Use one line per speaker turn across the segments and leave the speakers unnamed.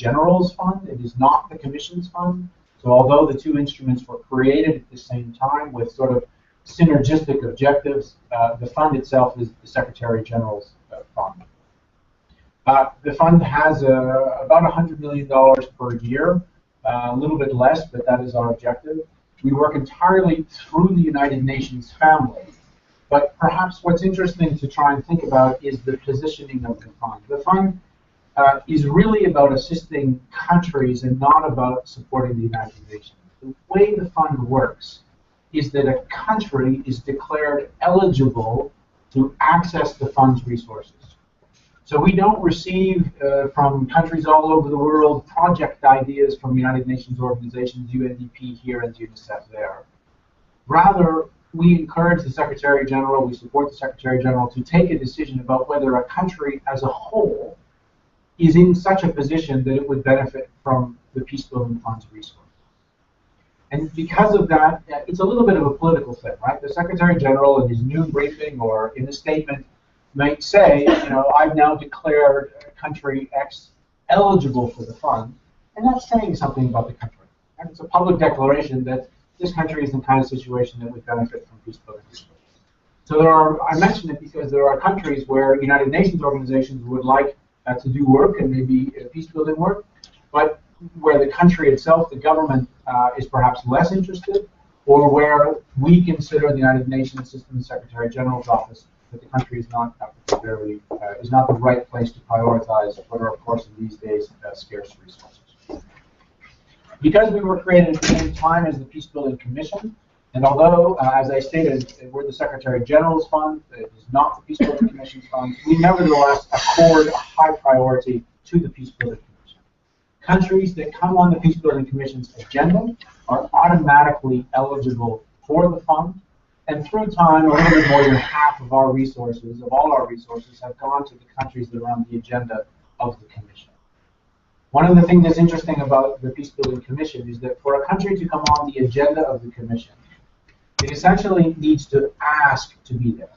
General's fund. It is not the Commission's fund. So although the two instruments were created at the same time with sort of synergistic objectives, the fund itself is the Secretary General's fund. The fund has about $100 million per year, a little bit less, but that is our objective. We work entirely through the United Nations family. But perhaps what's interesting to try and think about is the positioning of the fund. The fund is really about assisting countries and not about supporting the United Nations. The way the fund works is that a country is declared eligible to access the fund's resources. So we don't receive from countries all over the world project ideas from United Nations organizations, UNDP here and UNICEF there. Rather, we encourage the Secretary General, we support the Secretary General to take a decision about whether a country as a whole is in such a position that it would benefit from the Peacebuilding Fund's resources. And because of that, it's a little bit of a political thing, right? The Secretary General in his noon briefing or in a statement might say, you know, I've now declared country X eligible for the fund, and that's saying something about the country. And it's a public declaration that this country is in the kind of situation that would benefit from peacebuilding resources. So there are, I mention it because there are countries where United Nations organizations would like to do work and maybe peacebuilding work, but where the country itself, the government, is perhaps less interested, or where we consider the United Nations Assistant Secretary General's office that the country is not particularly is not the right place to prioritize what are, of course, in these days scarce resources. Because we were created at the same time as the Peacebuilding Commission, and although, as I stated, we're the Secretary General's fund, it is not the Peacebuilding Commission's fund, we nevertheless accord a high priority to the Peacebuilding Commission. Countries that come on the Peacebuilding Commission's agenda are automatically eligible for the fund, and through time, a little bit more than half of our resources, of all our resources, have gone to the countries that are on the agenda of the Commission. One of the things that's interesting about the Peacebuilding Commission is that for a country to come on the agenda of the Commission, it essentially needs to ask to be there.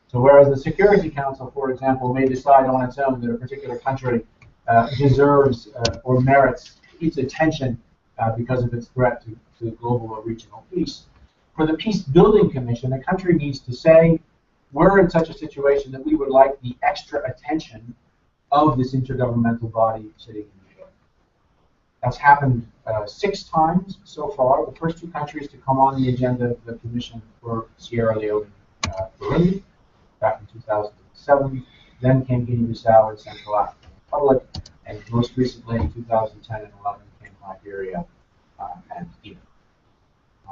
So whereas the Security Council, for example, may decide on its own that a particular country deserves or merits its attention because of its threat to global or regional peace, for the Peacebuilding Commission, a country needs to say, we're in such a situation that we would like the extra attention of this intergovernmental body sitting in New York. That's happened 6 times so far. The first 2 countries to come on the agenda of the Commission were Sierra Leone and Burundi back in 2007. Then came Guinea-Bissau and Central African Republic, and most recently in 2010 and 11 came Liberia and Egypt.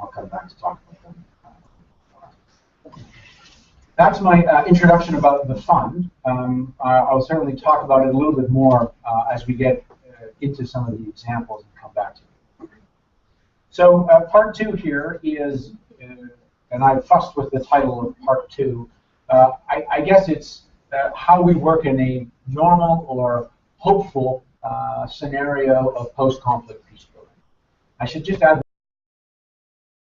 I'll come back to talk about them. That's my introduction about the fund. I'll certainly talk about it a little bit more as we get into some of the examples and come back to it. So part 2 here is, and I fussed with the title of part 2, I guess it's how we work in a normal or hopeful scenario of post-conflict peace building. I should just add